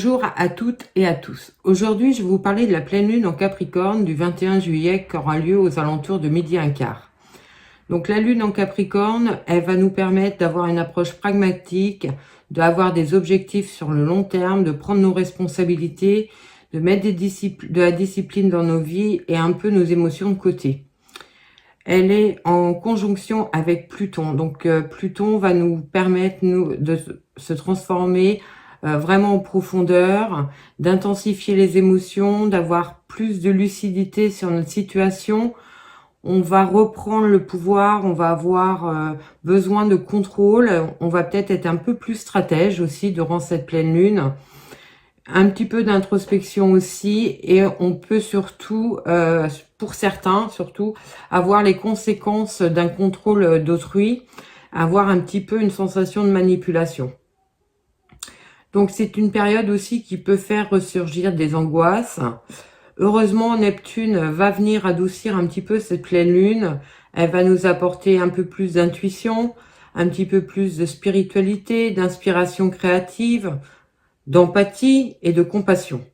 Bonjour à toutes et à tous. Aujourd'hui, je vais vous parler de la pleine lune en Capricorne du 21 juillet qui aura lieu aux alentours de 12h15. Donc la lune en Capricorne, elle va nous permettre d'avoir une approche pragmatique, d'avoir des objectifs sur le long terme, de prendre nos responsabilités, de mettre de la discipline dans nos vies et un peu nos émotions de côté. Elle est en conjonction avec Pluton. Donc Pluton va nous permettre de se transformer vraiment en profondeur, d'intensifier les émotions, d'avoir plus de lucidité sur notre situation. On va reprendre le pouvoir, on va avoir besoin de contrôle, on va peut-être être un peu plus stratège aussi durant cette pleine lune. Un petit peu d'introspection aussi, et on peut surtout, pour certains surtout, avoir les conséquences d'un contrôle d'autrui, avoir un petit peu une sensation de manipulation. Donc c'est une période aussi qui peut faire ressurgir des angoisses. Heureusement, Neptune va venir adoucir un petit peu cette pleine lune. Elle va nous apporter un peu plus d'intuition, un petit peu plus de spiritualité, d'inspiration créative, d'empathie et de compassion.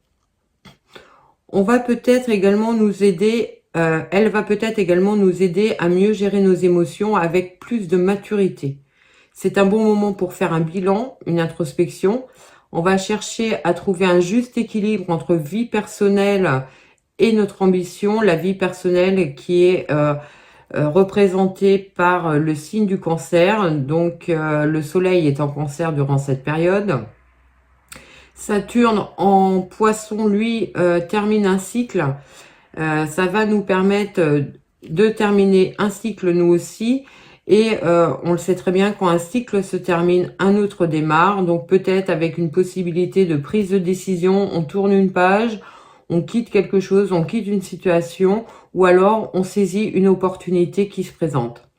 On va peut-être également nous aider, elle va peut-être également nous aider à mieux gérer nos émotions avec plus de maturité. C'est un bon moment pour faire un bilan, une introspection. On va chercher à trouver un juste équilibre entre vie personnelle et notre ambition. La vie personnelle qui est représentée par le signe du Cancer. Donc le soleil est en Cancer durant cette période. Saturne en Poisson, lui, termine un cycle. Ça va nous permettre de terminer un cycle nous aussi. Et on le sait très bien, quand un cycle se termine, un autre démarre. Donc peut-être avec une possibilité de prise de décision, on tourne une page, on quitte quelque chose, on quitte une situation, ou alors on saisit une opportunité qui se présente.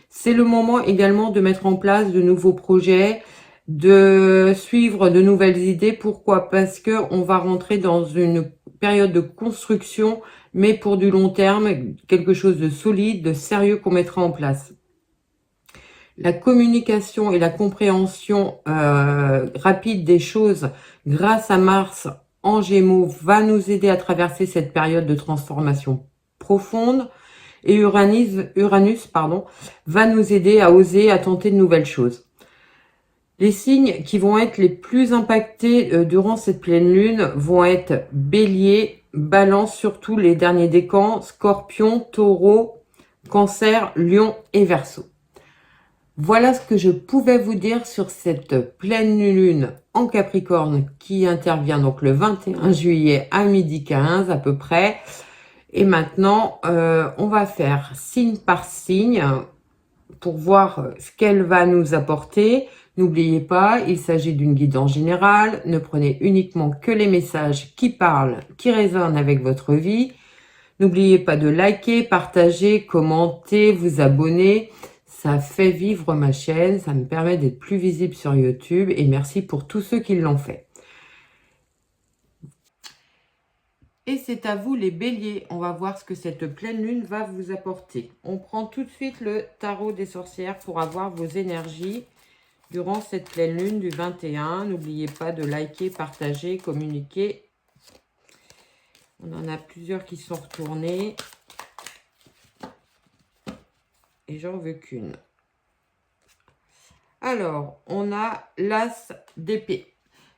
C'est le moment également de mettre en place de nouveaux projets, de suivre de nouvelles idées. Pourquoi? Parce que on va rentrer dans une période de construction, mais pour du long terme, quelque chose de solide, de sérieux qu'on mettra en place. La communication et la compréhension rapide des choses grâce à Mars en Gémeaux va nous aider à traverser cette période de transformation profonde. Et Uranus va nous aider à oser, à tenter de nouvelles choses. Les signes qui vont être les plus impactés durant cette pleine lune vont être Bélier, Balance, surtout les derniers décans, Scorpion, Taureau, Cancer, Lion et Verseau. Voilà ce que je pouvais vous dire sur cette pleine lune en Capricorne qui intervient donc le 21 juillet à 12h15 à peu près. Et maintenant, on va faire signe par signe pour voir ce qu'elle va nous apporter. N'oubliez pas, il s'agit d'une guidance générale. Ne prenez uniquement que les messages qui parlent, qui résonnent avec votre vie. N'oubliez pas de liker, partager, commenter, vous abonner. Ça fait vivre ma chaîne, ça me permet d'être plus visible sur YouTube. Et merci pour tous ceux qui l'ont fait. Et c'est à vous les béliers, on va voir ce que cette pleine lune va vous apporter. On prend tout de suite le tarot des sorcières pour avoir vos énergies durant cette pleine lune du 21. N'oubliez pas de liker, partager, communiquer. On en a plusieurs qui sont retournés. Et j'en veux qu'une. Alors, on a l'As d'épée.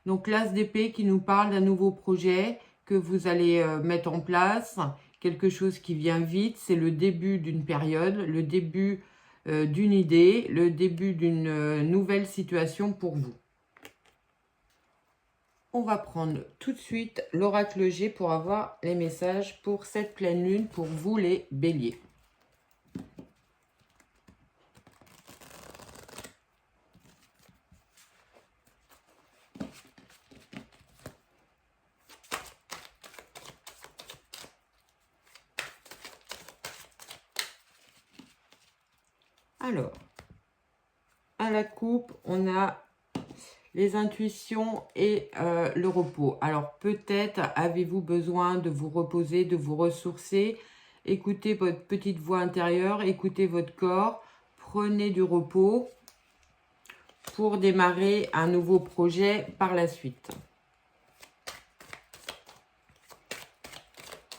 Donc l'As d'épée qui nous parle d'un nouveau projet que vous allez mettre en place, quelque chose qui vient vite, c'est le début d'une période, le début d'une idée, le début d'une nouvelle situation pour vous. On va prendre tout de suite l'oracle G pour avoir les messages pour cette pleine lune pour vous les béliers. Alors, à la coupe, on a les intuitions et le repos. Alors, peut-être avez-vous besoin de vous reposer, de vous ressourcer. Écoutez votre petite voix intérieure, écoutez votre corps. Prenez du repos pour démarrer un nouveau projet par la suite.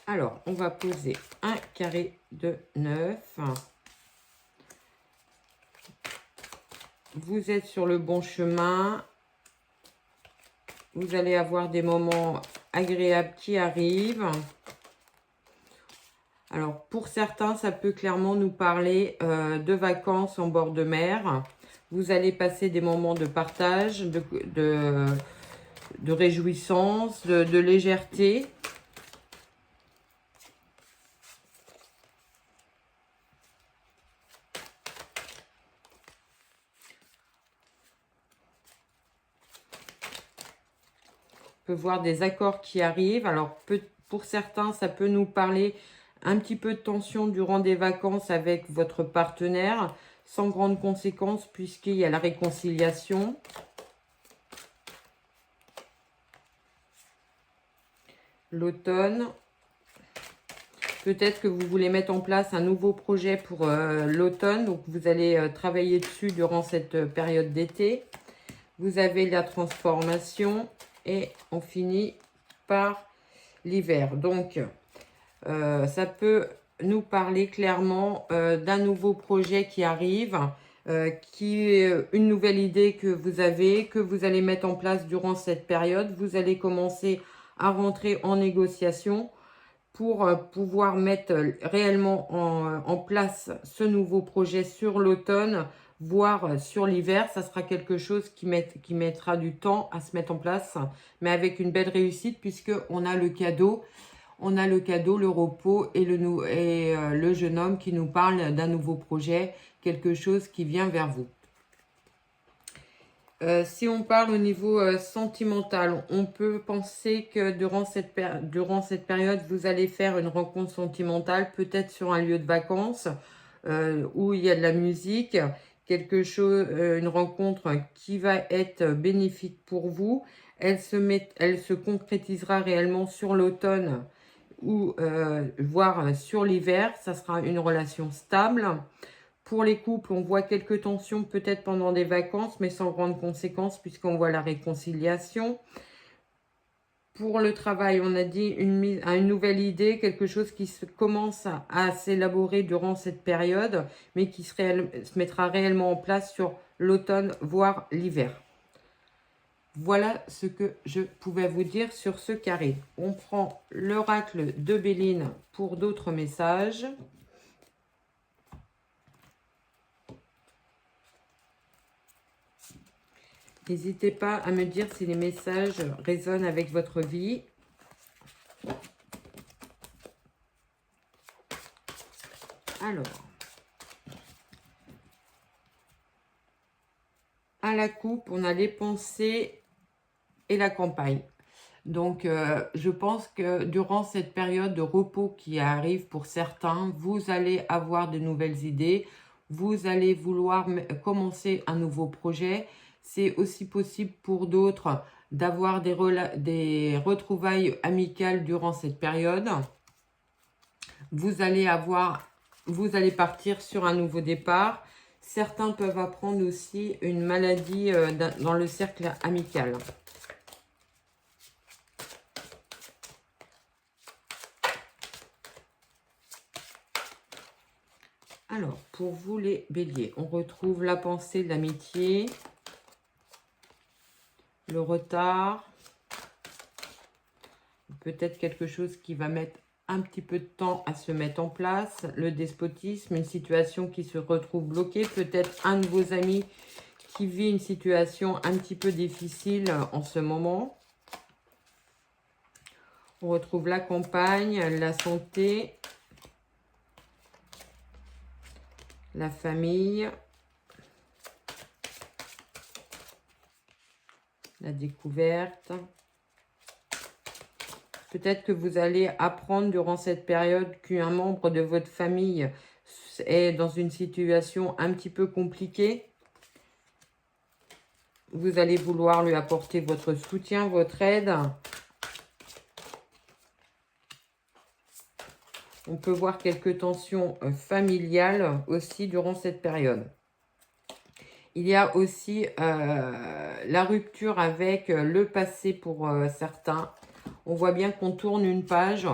Alors, on va poser un carré de 9. Vous êtes sur le bon chemin. Vous allez avoir des moments agréables qui arrivent. Alors, pour certains, ça peut clairement nous parler de vacances en bord de mer. Vous allez passer des moments de partage, de réjouissance, de légèreté. On peut voir des accords qui arrivent. Alors, pour certains, ça peut nous parler un petit peu de tension durant des vacances avec votre partenaire, sans grandes conséquences puisqu'il y a la réconciliation. L'automne. Peut-être que vous voulez mettre en place un nouveau projet pour l'automne, donc vous allez travailler dessus durant cette période d'été. Vous avez la transformation et on finit par l'hiver. Donc, ça peut nous parler clairement d'un nouveau projet qui arrive, qui est une nouvelle idée que vous avez, que vous allez mettre en place durant cette période. Vous allez commencer à rentrer en négociation pour pouvoir mettre réellement en place ce nouveau projet sur l'automne, voire sur l'hiver. Ça sera quelque chose qui mettra du temps à se mettre en place, mais avec une belle réussite puisqu'on a le cadeau. On a le cadeau, le repos et le jeune homme qui nous parle d'un nouveau projet, quelque chose qui vient vers vous. Si on parle au niveau sentimental, on peut penser que durant cette période, vous allez faire une rencontre sentimentale, peut-être sur un lieu de vacances où il y a de la musique, une rencontre qui va être bénéfique pour vous. Elle se concrétisera réellement sur l'automne ou voire sur l'hiver. Ça sera une relation stable. Pour les couples, on voit quelques tensions peut-être pendant des vacances, mais sans grandes conséquences puisqu'on voit la réconciliation. Pour le travail, on a dit une nouvelle idée, quelque chose qui commence à s'élaborer durant cette période, mais qui se mettra réellement en place sur l'automne, voire l'hiver. Voilà ce que je pouvais vous dire sur ce carré. On prend l'oracle de Béline pour d'autres messages. N'hésitez pas à me dire si les messages résonnent avec votre vie. Alors, à la coupe, on a les pensées et la campagne. Donc, je pense que durant cette période de repos qui arrive pour certains, vous allez avoir de nouvelles idées. Vous allez vouloir commencer un nouveau projet. C'est aussi possible pour d'autres d'avoir des retrouvailles amicales durant cette période. Vous allez partir sur un nouveau départ. Certains peuvent apprendre aussi une maladie dans le cercle amical. Alors, pour vous les béliers, on retrouve la pensée de l'amitié, le retard, peut-être quelque chose qui va mettre un petit peu de temps à se mettre en place, le despotisme, une situation qui se retrouve bloquée, peut-être un de vos amis qui vit une situation un petit peu difficile en ce moment. On retrouve la campagne, la santé, la famille, la découverte. Peut-être que vous allez apprendre durant cette période qu'un membre de votre famille est dans une situation un petit peu compliquée. Vous allez vouloir lui apporter votre soutien, votre aide. On peut voir quelques tensions familiales aussi durant cette période. Il y a aussi la rupture avec le passé pour certains. On voit bien qu'on tourne une page.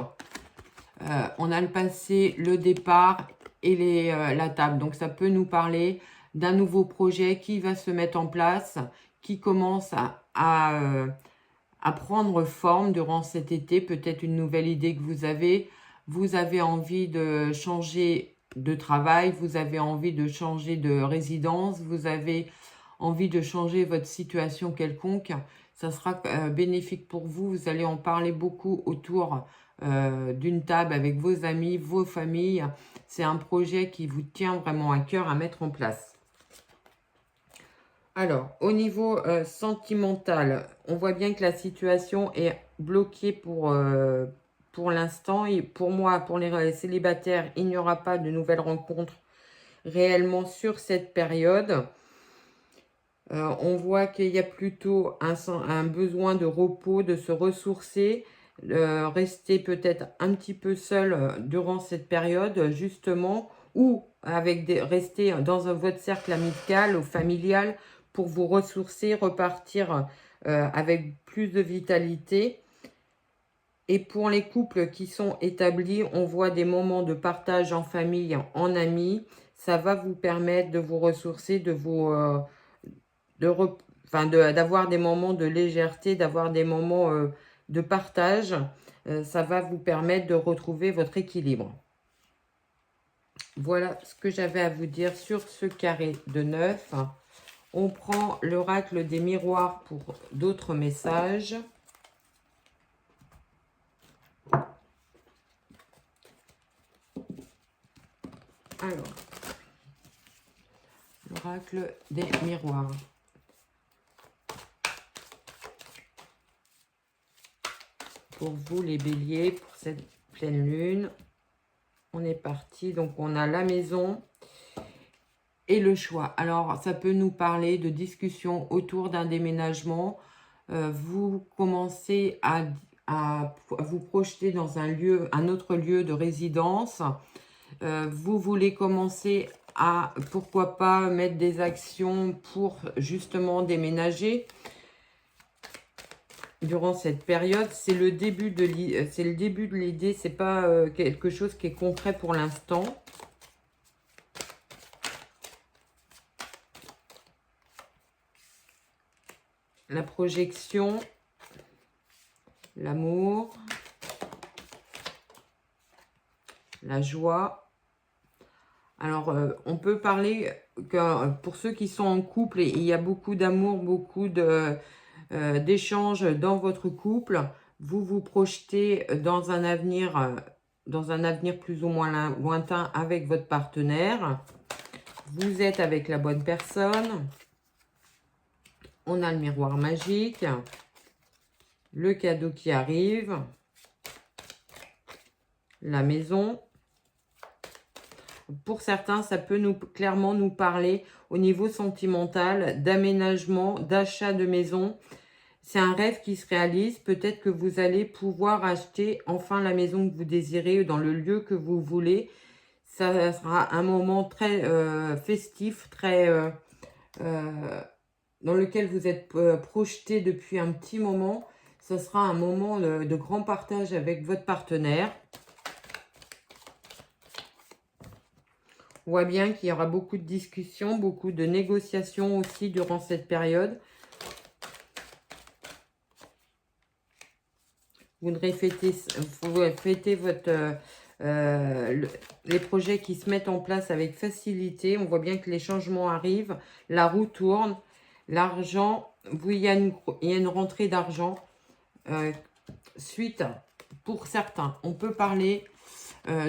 On a le passé, le départ et la table. Donc ça peut nous parler d'un nouveau projet qui va se mettre en place, qui commence à prendre forme durant cet été. Peut-être une nouvelle idée que vous avez. Vous avez envie de changer de travail, vous avez envie de changer de résidence, vous avez envie de changer votre situation quelconque. Ça sera bénéfique pour vous. Vous allez en parler beaucoup autour d'une table avec vos amis, vos familles. C'est un projet qui vous tient vraiment à cœur à mettre en place. Alors, au niveau sentimental, on voit bien que la situation est bloquée pour l'instant. Et pour moi, pour les célibataires, il n'y aura pas de nouvelles rencontres réellement sur cette période. On voit qu'il y a plutôt un besoin de repos, de se ressourcer, rester peut-être un petit peu seul durant cette période, justement, ou rester dans votre cercle amical ou familial pour vous ressourcer, repartir avec plus de vitalité. Et pour les couples qui sont établis, on voit des moments de partage en famille, en amis. Ça va vous permettre de vous ressourcer, d'avoir des moments de légèreté, d'avoir des moments de partage. Ça va vous permettre de retrouver votre équilibre. Voilà ce que j'avais à vous dire sur ce carré de 9. On prend l'oracle des miroirs pour d'autres messages. Alors, l'oracle des miroirs. Pour vous les béliers, pour cette pleine lune, on est parti. Donc on a la maison et le choix. Alors ça peut nous parler de discussions autour d'un déménagement. Vous commencez à vous projeter dans un autre lieu de résidence. Vous voulez commencer à, pourquoi pas, mettre des actions pour justement déménager. Durant cette période, c'est le début de l'idée, c'est pas quelque chose qui est concret pour l'instant. La projection, l'amour, la joie. Alors, on peut parler que pour ceux qui sont en couple, il y a beaucoup d'amour, beaucoup d'échanges dans votre couple. Vous vous projetez dans un avenir plus ou moins lointain avec votre partenaire. Vous êtes avec la bonne personne. On a le miroir magique, le cadeau qui arrive, la maison. Pour certains, ça peut clairement nous parler au niveau sentimental, d'aménagement, d'achat de maison. C'est un rêve qui se réalise. Peut-être que vous allez pouvoir acheter enfin la maison que vous désirez dans le lieu que vous voulez. Ça sera un moment très festif, très dans lequel vous êtes projeté depuis un petit moment. Ce sera un moment de grand partage avec votre partenaire. On voit bien qu'il y aura beaucoup de discussions, beaucoup de négociations aussi durant cette période. Vous fêtez les projets qui se mettent en place avec facilité. On voit bien que les changements arrivent, la roue tourne, l'argent, il y a une rentrée d'argent. Suite, pour certains, on peut parler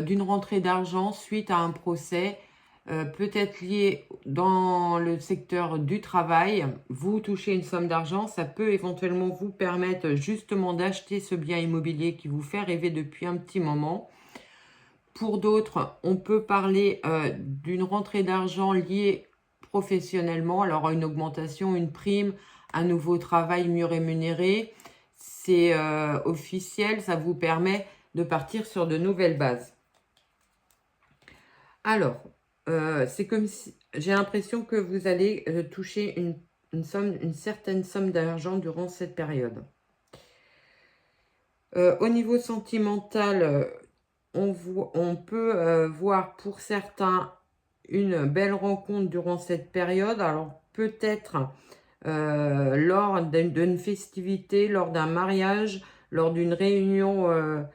d'une rentrée d'argent suite à un procès, peut-être lié dans le secteur du travail. Vous touchez une somme d'argent, ça peut éventuellement vous permettre justement d'acheter ce bien immobilier qui vous fait rêver depuis un petit moment. Pour d'autres, on peut parler d'une rentrée d'argent liée professionnellement, alors une augmentation, une prime, un nouveau travail mieux rémunéré. C'est officiel, ça vous permet de partir sur de nouvelles bases. Alors, c'est comme si j'ai l'impression que vous allez toucher une certaine somme d'argent durant cette période. Au niveau sentimental, on peut voir pour certains une belle rencontre durant cette période. Alors peut-être lors d'une festivité, lors d'un mariage, lors d'une réunion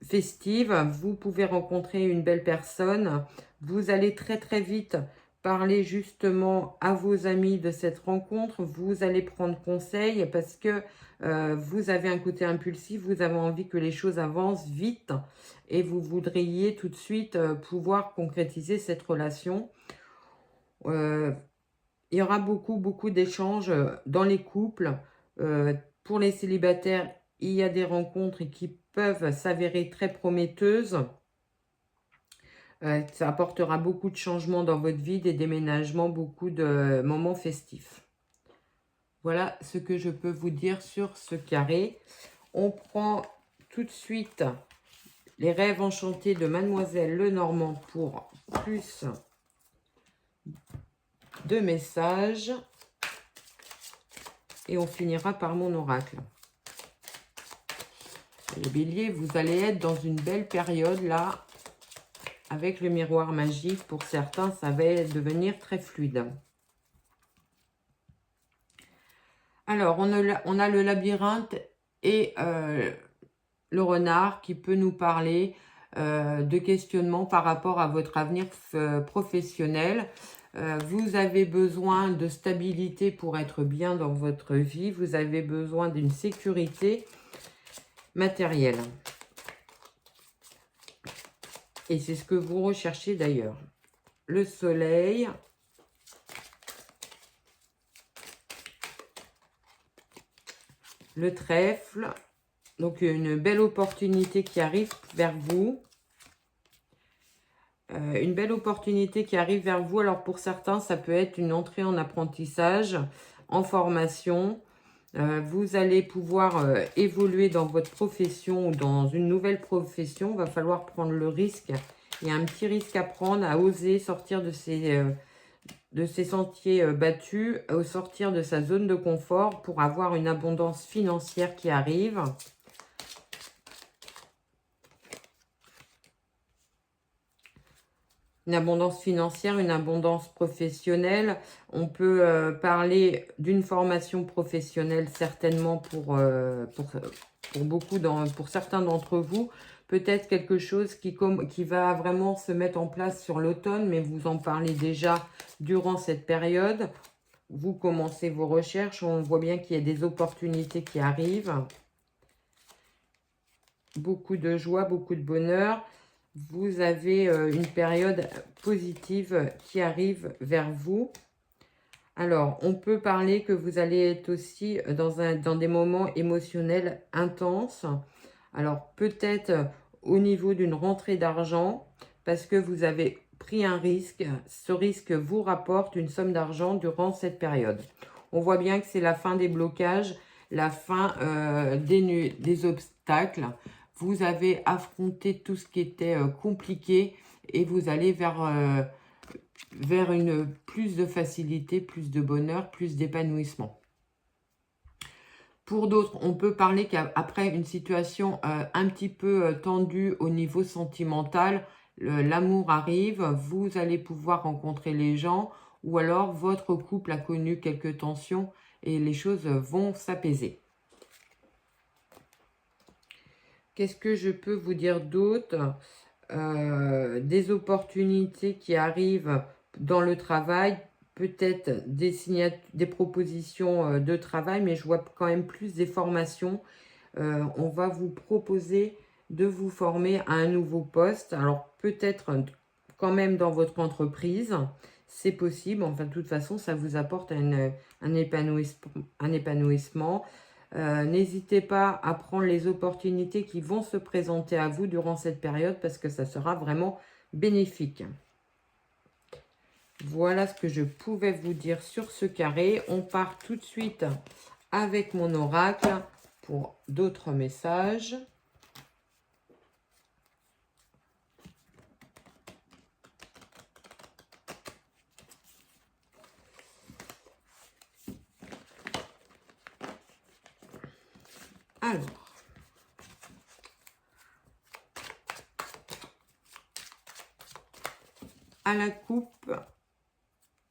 festive, vous pouvez rencontrer une belle personne. Vous allez très très vite parler justement à vos amis de cette rencontre. Vous allez prendre conseil parce que vous avez un côté impulsif, vous avez envie que les choses avancent vite et vous voudriez tout de suite pouvoir concrétiser cette relation. Il y aura beaucoup d'échanges dans les couples. Pour les célibataires, il y a des rencontres qui peuvent s'avérer très prometteuses. Ça apportera beaucoup de changements dans votre vie, des déménagements, beaucoup de moments festifs. Voilà ce que je peux vous dire sur ce carré. On prend tout de suite les rêves enchantés de Mademoiselle Lenormand pour plus de messages. Et on finira par mon oracle. Les béliers, vous allez être dans une belle période là. Avec le miroir magique, pour certains, ça va devenir très fluide. Alors, on a le labyrinthe et le renard qui peut nous parler de questionnement par rapport à votre avenir professionnel. Vous avez besoin de stabilité pour être bien dans votre vie. Vous avez besoin d'une sécurité matérielle. Et c'est ce que vous recherchez d'ailleurs. Le soleil. Le trèfle. Donc, une belle opportunité qui arrive vers vous. Une belle opportunité qui arrive vers vous. Alors, pour certains, ça peut être une entrée en apprentissage, en formation. Vous allez pouvoir évoluer dans votre profession ou dans une nouvelle profession. Il va falloir prendre le risque. Il y a un petit risque à prendre, à oser sortir de ces sentiers battus, sortir de sa zone de confort pour avoir une abondance financière qui arrive. Une abondance financière, une abondance professionnelle. On peut parler d'une formation professionnelle certainement pour certains d'entre vous. Peut-être quelque chose qui va vraiment se mettre en place sur l'automne, mais vous en parlez déjà durant cette période. Vous commencez vos recherches, on voit bien qu'il y a des opportunités qui arrivent. Beaucoup de joie, beaucoup de bonheur. Vous avez une période positive qui arrive vers vous. Alors, on peut parler que vous allez être aussi dans des moments émotionnels intenses. Alors, peut-être au niveau d'une rentrée d'argent, parce que vous avez pris un risque. Ce risque vous rapporte une somme d'argent durant cette période. On voit bien que c'est la fin des blocages, la fin des obstacles. Vous avez affronté tout ce qui était compliqué et vous allez vers plus de facilité, plus de bonheur, plus d'épanouissement. Pour d'autres, on peut parler qu'après une situation un petit peu tendue au niveau sentimental, l'amour arrive, vous allez pouvoir rencontrer les gens ou alors votre couple a connu quelques tensions et les choses vont s'apaiser. Qu'est-ce que je peux vous dire d'autre? Des opportunités qui arrivent dans le travail, peut-être des propositions de travail, mais je vois quand même plus des formations. On va vous proposer de vous former à un nouveau poste. Alors peut-être quand même dans votre entreprise, c'est possible. Enfin, de toute façon, ça vous apporte un épanouissement. N'hésitez pas à prendre les opportunités qui vont se présenter à vous durant cette période parce que ça sera vraiment bénéfique. Voilà ce que je pouvais vous dire sur ce carré. On part tout de suite avec mon oracle pour d'autres messages. Alors, à la coupe,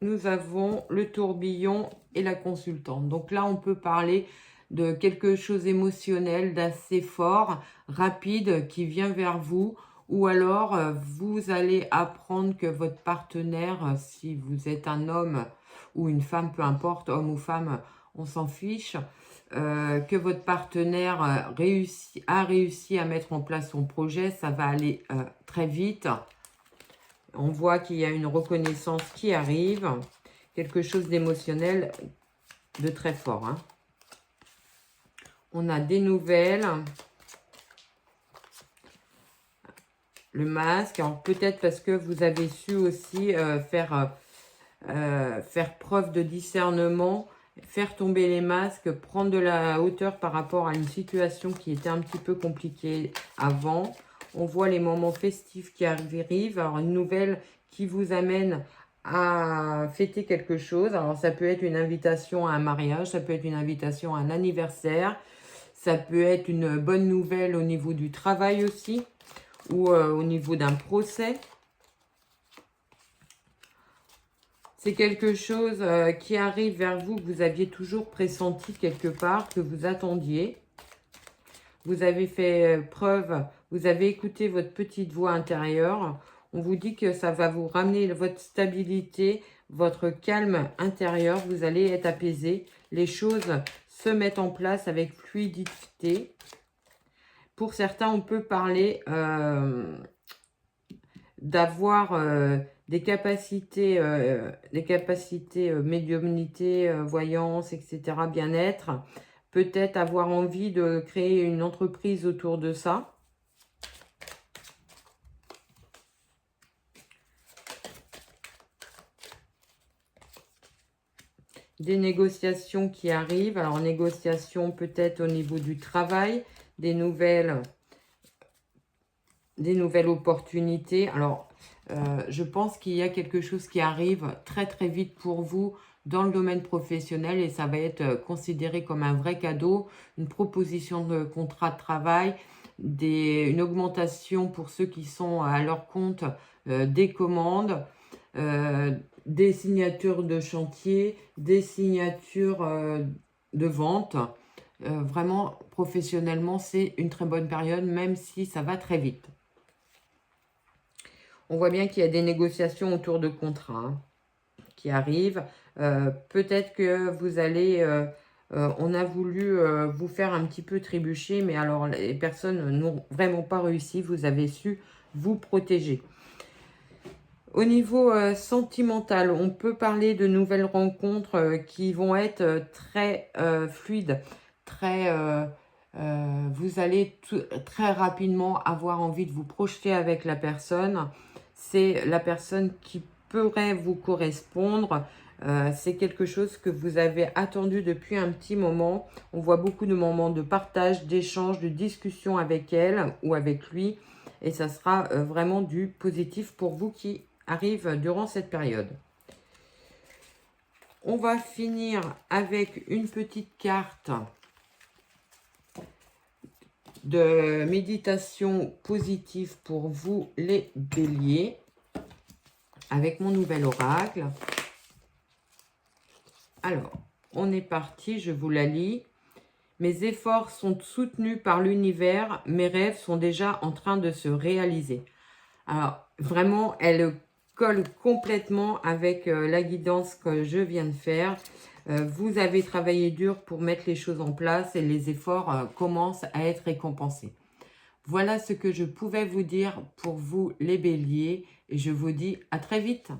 nous avons le tourbillon et la consultante. Donc là, on peut parler de quelque chose d'émotionnel, d'assez fort, rapide, qui vient vers vous. Ou alors, vous allez apprendre que votre partenaire, si vous êtes un homme ou une femme, peu importe, homme ou femme, on s'en fiche, que votre partenaire a réussi à mettre en place son projet. Ça va aller très vite. On voit qu'il y a une reconnaissance qui arrive. Quelque chose d'émotionnel, de très fort. Hein. On a des nouvelles. Le masque. Alors peut-être parce que vous avez su aussi faire preuve de discernement, faire tomber les masques, prendre de la hauteur par rapport à une situation qui était un petit peu compliquée avant. On voit les moments festifs qui arrivent. Alors une nouvelle qui vous amène à fêter quelque chose. Alors ça peut être une invitation à un mariage, ça peut être une invitation à un anniversaire, ça peut être une bonne nouvelle au niveau du travail aussi, ou au niveau d'un procès. C'est quelque chose qui arrive vers vous, que vous aviez toujours pressenti quelque part, que vous attendiez. Vous avez fait preuve, vous avez écouté votre petite voix intérieure. On vous dit que ça va vous ramener votre stabilité, votre calme intérieur. Vous allez être apaisé. Les choses se mettent en place avec fluidité. Pour certains, on peut parler d'avoir des capacités médiumnité, voyance, etc., bien-être. Peut-être avoir envie de créer une entreprise autour de ça. Des négociations qui arrivent. Alors, négociations peut-être au niveau du travail, des nouvelles opportunités. Alors, je pense qu'il y a quelque chose qui arrive très très vite pour vous dans le domaine professionnel et ça va être considéré comme un vrai cadeau, une proposition de contrat de travail, une augmentation pour ceux qui sont à leur compte, des commandes, des signatures de chantier, des signatures de vente. Vraiment, professionnellement, c'est une très bonne période, même si ça va très vite. On voit bien qu'il y a des négociations autour de contrats qui arrivent. Peut-être que vous allez... on a voulu vous faire un petit peu trébucher, mais alors les personnes n'ont vraiment pas réussi. Vous avez su vous protéger. Au niveau sentimental, on peut parler de nouvelles rencontres qui vont être très fluides, très... vous allez très rapidement avoir envie de vous projeter avec la personne. C'est la personne qui pourrait vous correspondre. C'est quelque chose que vous avez attendu depuis un petit moment. On voit beaucoup de moments de partage, d'échange, de discussion avec elle ou avec lui. Et ça sera vraiment du positif pour vous qui arrive durant cette période. On va finir avec une petite carte de méditation positive pour vous les béliers avec mon nouvel oracle. Alors, on est parti, je vous la lis. Mes efforts sont soutenus par l'univers, mes rêves sont déjà en train de se réaliser. Alors, vraiment, elle colle complètement avec la guidance que je viens de faire. Vous avez travaillé dur pour mettre les choses en place et les efforts commencent à être récompensés. Voilà ce que je pouvais vous dire pour vous les béliers et je vous dis à très vite.